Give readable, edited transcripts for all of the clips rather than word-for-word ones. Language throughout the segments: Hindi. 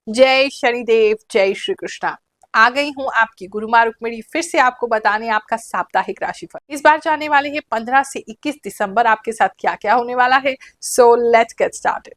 जय शनिदेव, जय श्री कृष्णा। आ गई हूँ आपकी गुरु माँ रुक्मिणी फिर से आपको बताने आपका साप्ताहिक राशिफल। इस बार जाने वाले हैं 15 से 21 दिसंबर आपके साथ क्या क्या होने वाला है। So let's get started.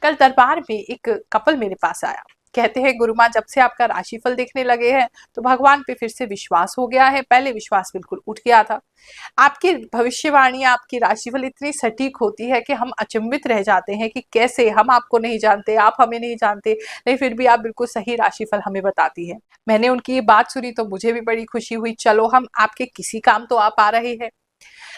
कल दरबार में एक कपल मेरे पास आया। कहते हैं गुरु माँ, जब से आपका राशिफल देखने लगे हैं तो भगवान पे फिर से विश्वास हो गया है। पहले विश्वास बिल्कुल उठ गया था। आपकी भविष्यवाणी, आपकी राशिफल इतनी सटीक होती है कि हम अचंभित रह जाते हैं कि कैसे हम आपको नहीं जानते, आप हमें नहीं जानते, नहीं फिर भी आप बिल्कुल सही राशिफल हमें बताती है। मैंने उनकी ये बात सुनी तो मुझे भी बड़ी खुशी हुई। चलो, हम आपके किसी काम तो आप आ रहे हैं।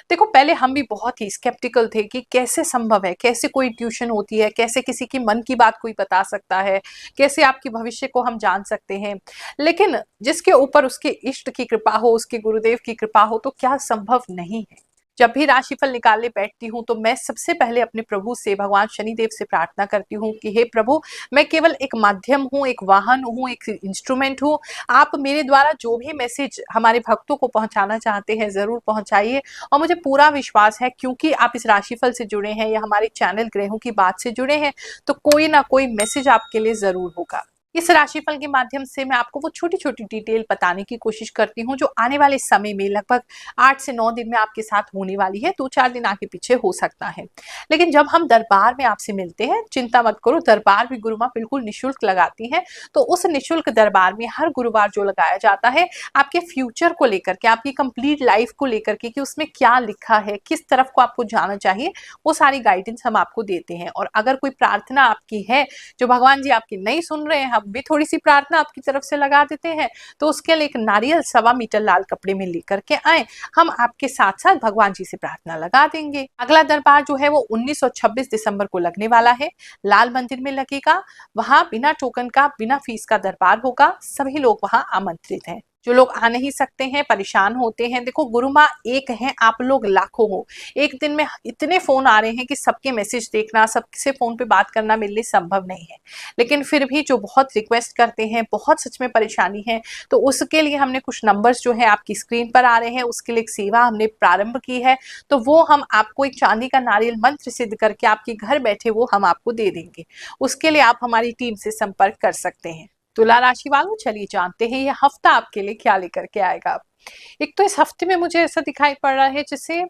देखो, पहले हम भी बहुत ही स्केप्टिकल थे कि कैसे संभव है, कैसे कोई ट्यूशन होती है, कैसे किसी की मन की बात कोई बता सकता है, कैसे आपके भविष्य को हम जान सकते हैं। लेकिन जिसके ऊपर उसके इष्ट की कृपा हो, उसके गुरुदेव की कृपा हो, तो क्या संभव नहीं है। जब भी राशिफल निकालने बैठती हूँ तो मैं सबसे पहले अपने प्रभु से, भगवान शनिदेव से प्रार्थना करती हूँ कि हे प्रभु, मैं केवल एक माध्यम हूँ, एक वाहन हूँ, एक इंस्ट्रूमेंट हूँ। आप मेरे द्वारा जो भी मैसेज हमारे भक्तों को पहुंचाना चाहते हैं जरूर पहुंचाइए। और मुझे पूरा विश्वास है, क्योंकि आप इस राशिफल से जुड़े हैं या हमारे चैनल ग्रहों की बात से जुड़े हैं, तो कोई ना कोई मैसेज आपके लिए जरूर होगा। इस राशिफल के माध्यम से मैं आपको वो छोटी छोटी डिटेल बताने की कोशिश करती हूँ जो आने वाले समय में लगभग 8 से 9 दिन में आपके साथ होने वाली है। 2-4 दिन आगे पीछे हो सकता है। लेकिन जब हम दरबार में आपसे मिलते हैं, चिंता मत करो, दरबार भी गुरु माँ बिल्कुल निःशुल्क लगाती है। तो उस निःशुल्क दरबार में हर गुरुवार जो लगाया जाता है, आपके फ्यूचर को लेकर के, आपकी कंप्लीट लाइफ को लेकर के, कि उसमें क्या लिखा है, किस तरफ को आपको जाना चाहिए, वो सारी गाइडेंस हम आपको देते हैं। और अगर कोई प्रार्थना आपकी है जो भगवान जी आपकी नहीं सुन रहे हैं, हम भी थोड़ी सी प्रार्थना आपकी तरफ से लगा देते हैं। तो उसके लिए एक नारियल 1.25 मीटर लाल कपड़े में लेकर के आए, हम आपके साथ साथ भगवान जी से प्रार्थना लगा देंगे। अगला दरबार जो है वो 19 और 26 दिसंबर को लगने वाला है। लाल मंदिर में लगेगा। वहां बिना टोकन का, बिना फीस का दरबार होगा। सभी लोग वहां आमंत्रित हैं। जो लोग आ नहीं सकते हैं, परेशान होते हैं, देखो गुरु माँ एक है, आप लोग लाखों हो। एक दिन में इतने फोन आ रहे हैं कि सबके मैसेज देखना, सबसे फोन पे बात करना मेरे लिए संभव नहीं है। लेकिन फिर भी जो बहुत रिक्वेस्ट करते हैं, बहुत सच में परेशानी है, तो उसके लिए हमने कुछ नंबर्स जो है आपकी स्क्रीन पर आ रहे हैं, उसके लिए एक सेवा हमने प्रारंभ की है। तो वो हम आपको एक चांदी का नारियल मंत्र सिद्ध करके आपके घर बैठे वो हम आपको दे देंगे। उसके लिए आप हमारी टीम से संपर्क कर सकते हैं। तुला राशि वालों, चलिए जानते हैं ये हफ्ता आपके लिए क्या लेकर के आएगा। एक तो इस हफ्ते में मुझे ऐसा दिखाई पड़ रहा है जैसे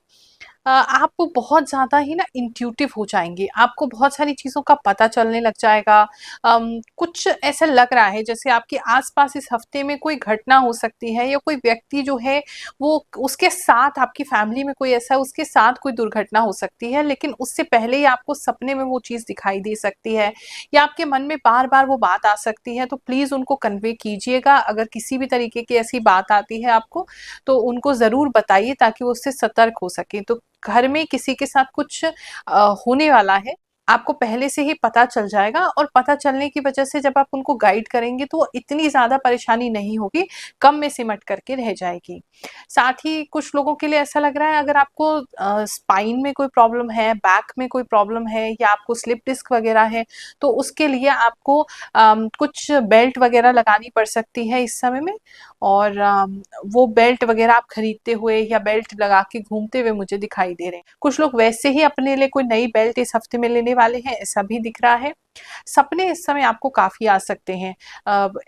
आप बहुत ज़्यादा ही ना इंट्यूटिव हो जाएंगे। आपको बहुत सारी चीज़ों का पता चलने लग जाएगा। कुछ ऐसा लग रहा है जैसे आपके आसपास इस हफ्ते में कोई घटना हो सकती है, या कोई व्यक्ति जो है वो, उसके साथ, आपकी फैमिली में कोई ऐसा, उसके साथ कोई दुर्घटना हो सकती है। लेकिन उससे पहले ही आपको सपने में वो चीज़ दिखाई दे सकती है, या आपके मन में बार बार वो बात आ सकती है। तो प्लीज़ उनको कन्वे कीजिएगा। अगर किसी भी तरीके की ऐसी बात आती है आपको, तो उनको ज़रूर बताइए ताकि वो उससे सतर्क हो सके। तो घर में किसी के साथ कुछ होने वाला है, आपको पहले से ही पता चल जाएगा। और पता चलने की वजह से जब आप उनको गाइड करेंगे तो इतनी ज्यादा परेशानी नहीं होगी, कम में सिमट करके रह जाएगी। साथ ही कुछ लोगों के लिए ऐसा लग रहा है, अगर आपको स्पाइन में कोई प्रॉब्लम है, बैक में कोई प्रॉब्लम है, या आपको स्लिप डिस्क वगैरह है, तो उसके लिए आपको कुछ बेल्ट वगैरह लगानी पड़ सकती है इस समय में। और वो बेल्ट वगैरह आप खरीदते हुए या बेल्ट लगा के घूमते हुए मुझे दिखाई दे रहे हैं। कुछ लोग वैसे ही अपने लिए कोई नई बेल्ट इस हफ्ते में लेने वाले हैं, ऐसा भी दिख रहा है। सपने इस समय आपको काफी आ सकते हैं।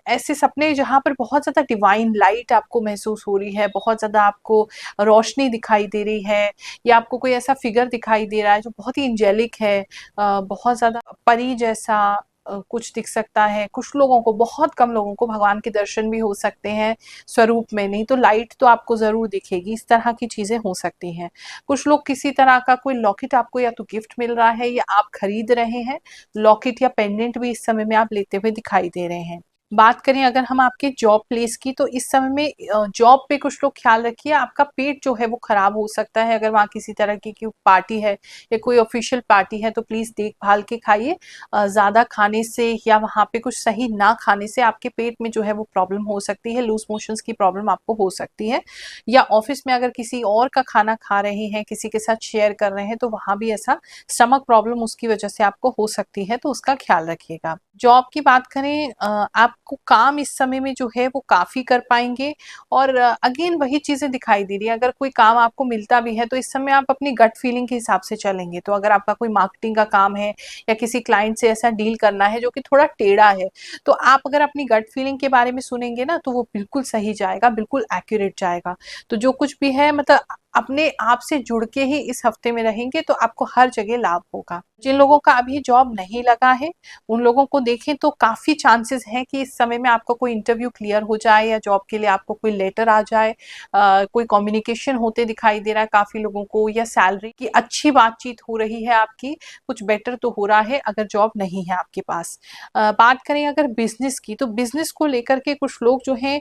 ऐसे सपने जहां पर बहुत ज्यादा डिवाइन लाइट आपको महसूस हो रही है, बहुत ज्यादा आपको रोशनी दिखाई दे रही है, या आपको कोई ऐसा फिगर दिखाई दे रहा है जो बहुत ही एंजेलिक है, बहुत ज्यादा परी जैसा कुछ दिख सकता है। कुछ लोगों को, बहुत कम लोगों को भगवान के दर्शन भी हो सकते हैं स्वरूप में, नहीं तो लाइट तो आपको जरूर दिखेगी। इस तरह की चीजें हो सकती हैं। कुछ लोग, किसी तरह का कोई लॉकेट आपको या तो गिफ्ट मिल रहा है या आप खरीद रहे हैं। लॉकेट या पेंडेंट भी इस समय में आप लेते हुए दिखाई दे रहे हैं। बात करें अगर हम आपके जॉब प्लेस की, तो इस समय में जॉब पे कुछ लोग ख्याल रखिए, आपका पेट जो है वो खराब हो सकता है। अगर वहाँ किसी तरह की कोई पार्टी है या कोई ऑफिशियल पार्टी है तो प्लीज देखभाल के खाइए। ज्यादा खाने से या वहाँ पे कुछ सही ना खाने से आपके पेट में जो है वो प्रॉब्लम हो सकती है, लूज मोशंस की प्रॉब्लम आपको हो सकती है। या ऑफिस में अगर किसी और का खाना खा रहे हैं, किसी के साथ शेयर कर रहे हैं, तो वहाँ भी ऐसा स्टमक प्रॉब्लम उसकी वजह से आपको हो सकती है, तो उसका ख्याल रखिएगा। जॉब की बात करें, आपको काम इस समय में जो है वो काफ़ी कर पाएँगे। और अगेन वही चीज़ें दिखाई दे रही है, अगर कोई काम आपको मिलता भी है तो इस समय आप अपनी गट फीलिंग के हिसाब से चलेंगे। तो अगर आपका कोई मार्केटिंग का काम है या किसी क्लाइंट से ऐसा डील करना है जो कि थोड़ा टेढ़ा है, तो आप अगर अपनी गट फीलिंग के बारे में सुनेंगे ना, तो वो बिल्कुल सही जाएगा, बिल्कुल एक्यूरेट जाएगा। तो जो कुछ भी है मतलब अपने आप से जुड़ के ही इस हफ्ते में रहेंगे तो आपको हर जगह लाभ होगा। जिन लोगों का अभी जॉब नहीं लगा है, उन लोगों को देखें तो काफ़ी चांसेस हैं कि इस समय में आपका कोई इंटरव्यू क्लियर हो जाए या जॉब के लिए आपको कोई लेटर आ जाए। कोई कम्युनिकेशन होते दिखाई दे रहा है काफ़ी लोगों को, या सैलरी की अच्छी बातचीत हो रही है आपकी, कुछ बेटर तो हो रहा है अगर जॉब नहीं है आपके पास। बात करें अगर बिजनेस की, तो बिजनेस को लेकर के कुछ लोग जो हैं,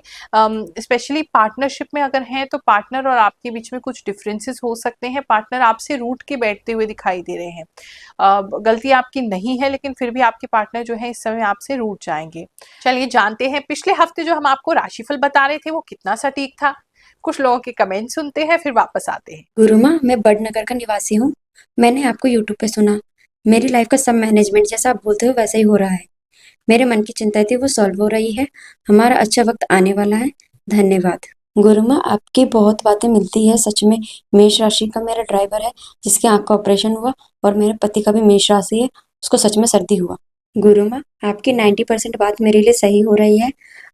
स्पेशली पार्टनरशिप में अगर हैं, तो पार्टनर और आपके बीच में कुछ डिफरेंसेस हो सकते हैं। पार्टनर आपसे रूठ के बैठते हुए दिखाई दे रहे हैं। गलती आपकी नहीं है, लेकिन फिर भी आपके पार्टनर जो है इस समय आपसे रूठ जाएंगे। चलिए जानते हैं पिछले हफ्ते जो हम आपको राशिफल बता रहे थे वो कितना सटीक था। कुछ लोगों के कमेंट सुनते हैं फिर वापस आते हैं। गुरुमा, मैं बड़नगर का निवासी हूँ। मैंने आपको यूट्यूब पे सुना। मेरी लाइफ का सब मैनेजमेंट जैसा आप बोलते हो वैसा ही हो रहा है। मेरे मन की चिंता थी वो सॉल्व हो रही है। हमारा अच्छा वक्त आने वाला है। धन्यवाद। गुरुमा, आपकी बहुत बातें मिलती है सच में। मेष राशि का मेरा ड्राइवर है जिसके आंख का ऑपरेशन हुआ, और मेरे पति का भी मेष राशि है, उसको सच में सर्दी हुआ। गुरुमा, आपकी 90% बात मेरे लिए सही हो रही है।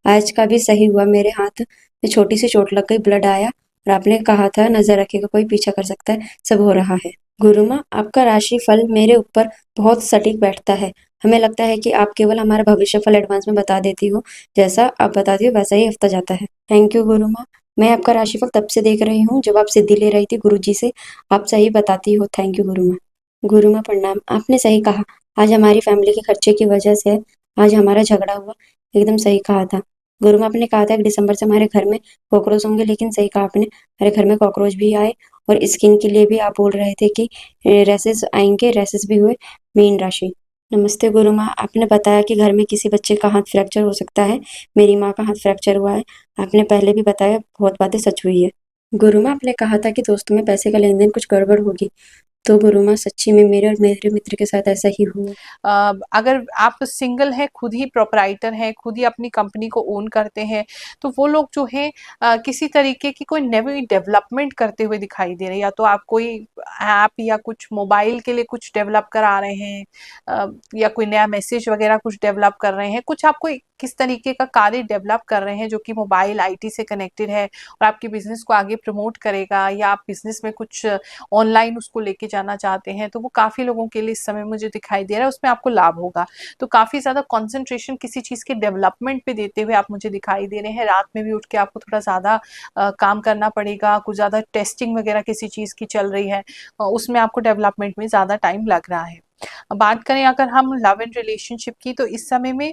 आज का भी सही हुआ। मेरे हाथ में छोटी सी चोट लग गई, ब्लड आया, और आपने कहा था नजर रखेगा कोई पीछा कर सकता है, सब हो रहा है। गुरुमा, आपका राशि फल मेरे ऊपर बहुत सटीक बैठता है। हमें लगता है कि आप केवल हमारा भविष्य फल एडवांस में बता देती हो। जैसा आप बताती हो वैसा ही हफ्ता जाता है। Thank you Gurumaa. मैं आपका राशिफल तब से देख रही हूँ जब आप सिद्धि ले रही थी गुरुजी से। आप सही बताती हो। Thank you गुरुमा। गुरुमा प्रणाम। आपने सही कहा। आज हमारी फैमिली के खर्चे की वजह से आज हमारा झगड़ा हुआ। एकदम सही कहा था। गुरुमा, आपने कहा था कि दिसंबर से हमारे घर में कॉकरोच होंगे, लेकिन सही कहा आपने, हमारे घर में कॉकरोच भी आए। और स्किन के लिए भी आप बोल रहे थे कि रैसेस आएंगे, रैसेस भी हुए। मीन राशि। नमस्ते गुरुमा, आपने बताया कि घर में किसी बच्चे का हाथ फ्रैक्चर हो सकता है। मेरी माँ का हाथ फ्रैक्चर हुआ है। आपने पहले भी बताया, बहुत बातें सच हुई है। गुरुमा, आपने कहा था कि दोस्तों में पैसे का लेन देन कुछ गड़बड़ होगी। तो गुरुमा, सच्ची में मेरे और मेरे मित्र के साथ ऐसा ही हुआ। अगर आप सिंगल हैं, खुद ही प्रोपराइटर हैं, खुद ही अपनी कंपनी को ओन करते हैं, तो वो लोग जो हैं किसी तरीके की कोई नई डेवलपमेंट करते हुए दिखाई दे रहे हैं। या तो आप कोई ऐप या कुछ मोबाइल के लिए कुछ डेवलप करा रहे हैं, या कोई नया मैसेज वगैरह कुछ डेवलप कर रहे हैं, कुछ आप कोई किस तरीके का कार्य डेवलप कर रहे हैं जो कि मोबाइल आईटी से कनेक्टेड है और आपके बिजनेस को आगे प्रमोट करेगा, या आप बिजनेस में कुछ ऑनलाइन उसको लेके जाना चाहते हैं, तो वो काफ़ी लोगों के लिए इस समय मुझे दिखाई दे रहा है, उसमें आपको लाभ होगा। तो काफ़ी ज़्यादा कंसंट्रेशन किसी चीज़ के डेवलपमेंट पे देते हुए आप मुझे दिखाई दे रहे हैं। रात में भी उठ के आपको थोड़ा ज़्यादा काम करना पड़ेगा, कुछ ज़्यादा टेस्टिंग वगैरह किसी चीज़ की चल रही है, उसमें आपको डेवलपमेंट में ज़्यादा टाइम लग रहा है। बात करें अगर हम लव एंड रिलेशनशिप की, तो इस समय में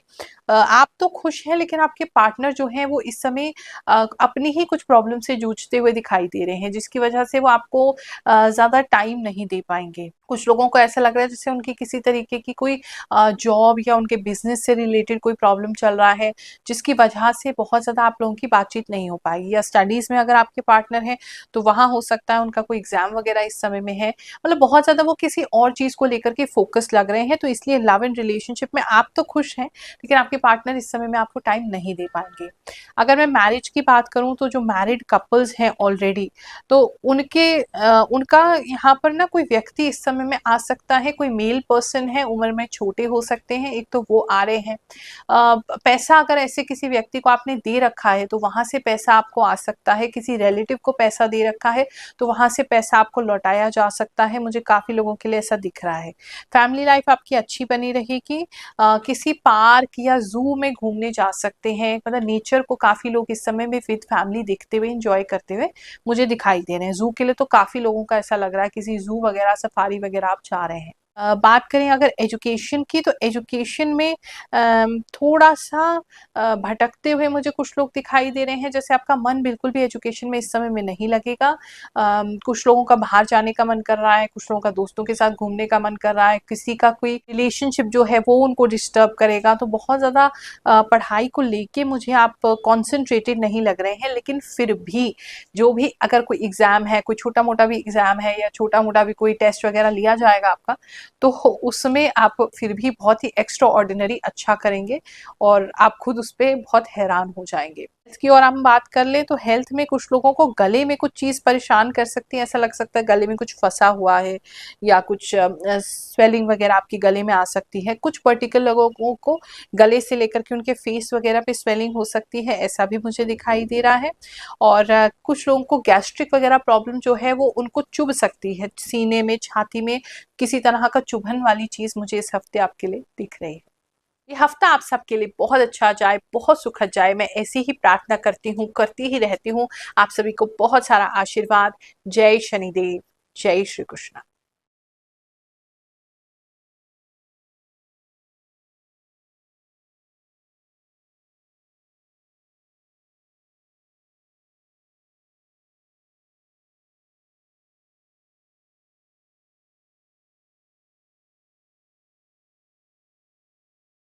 आप तो खुश हैं, लेकिन आपके पार्टनर जो हैं वो इस समय अपनी ही कुछ प्रॉब्लम से जूझते हुए दिखाई दे रहे हैं, जिसकी वजह से वो आपको ज़्यादा टाइम नहीं दे पाएँगे। कुछ लोगों को ऐसा लग रहा है जैसे उनकी किसी तरीके की कोई जॉब या उनके बिज़नेस से रिलेटेड कोई प्रॉब्लम चल रहा है, जिसकी वजह से बहुत ज़्यादा आप लोगों की बातचीत नहीं हो पाएगी। या स्टडीज़ में अगर आपके पार्टनर हैं, तो वहाँ हो सकता है उनका कोई एग्ज़ाम वगैरह इस समय में है। मतलब बहुत ज़्यादा वो किसी और चीज़ को लेकर के फ़ोकस लग रहे हैं, तो इसलिए लव एंड रिलेशनशिप में आप तो खुश हैं, लेकिन आपके पार्टनर इस समय में आपको टाइम नहीं दे पाएँगे। अगर मैं मैरिज की बात करूँ, तो जो मैरिड कपल्स हैं ऑलरेडी, तो उनका यहाँ पर ना कोई व्यक्ति इस समय में आ सकता है, कोई मेल पर्सन है, उम्र में छोटे हो सकते हैं, एक तो वो आ रहे हैं। पैसा अगर ऐसे किसी व्यक्ति को आपने दे रखा है, तो वहाँ से पैसा आपको आ सकता है, किसी रिलेटिव को पैसा दे रखा है, तो वहाँ से पैसा आपको लौटाया जा सकता है, मुझे काफ़ी लोगों के लिए ऐसा दिख रहा है। फैमिली लाइफ आपकी अच्छी बनी रहेगी। किसी पार्क या ज़ू में घूमने जा सकते हैं, मतलब नेचर को काफ़ी लोग इस समय में विद फैमिली देखते हुए, एन्जॉय करते हुए मुझे दिखाई दे रहे हैं। ज़ू के लिए तो काफ़ी लोगों का ऐसा लग रहा है, किसी ज़ू वगैरह, सफारी वगैरह आप जा रहे हैं। बात करें अगर एजुकेशन की, तो एजुकेशन में थोड़ा सा भटकते हुए मुझे कुछ लोग दिखाई दे रहे हैं। जैसे आपका मन बिल्कुल भी एजुकेशन में इस समय में नहीं लगेगा। कुछ लोगों का बाहर जाने का मन कर रहा है, कुछ लोगों का दोस्तों के साथ घूमने का मन कर रहा है, किसी का कोई रिलेशनशिप जो है वो उनको डिस्टर्ब करेगा। तो बहुत ज़्यादा पढ़ाई को लेके मुझे आप कॉन्सेंट्रेटेड नहीं लग रहे हैं। लेकिन फिर भी जो भी अगर कोई एग्ज़ाम है, कोई छोटा-मोटा भी एग्ज़ाम है या छोटा-मोटा भी कोई टेस्ट वगैरह लिया जाएगा आपका, तो उसमें आप फिर भी बहुत ही एक्स्ट्रा ऑर्डिनरी अच्छा करेंगे और आप खुद उस पे बहुत हैरान हो जाएँगे। हेल्थ की और हम बात कर लें, तो हेल्थ में कुछ लोगों को गले में कुछ चीज़ परेशान कर सकती है। ऐसा लग सकता है गले में कुछ फँसा हुआ है या कुछ स्वेलिंग वगैरह आपके गले में आ सकती है। कुछ पर्टिकुलर लोगों को गले से लेकर के उनके फेस वगैरह पे स्वेलिंग हो सकती है, ऐसा भी मुझे दिखाई दे रहा है। और कुछ लोगों को गैस्ट्रिक वगैरह प्रॉब्लम जो है वो उनको चुभ सकती है, सीने में, छाती में किसी तरह का चुभन वाली चीज़ मुझे इस हफ्ते आपके लिए दिख रही है। ये हफ्ता आप सबके लिए बहुत अच्छा जाए, बहुत सुखद जाए, मैं ऐसी ही प्रार्थना करती हूँ, करती ही रहती हूँ। आप सभी को बहुत सारा आशीर्वाद। जय शनिदेव, जय श्री कृष्ण।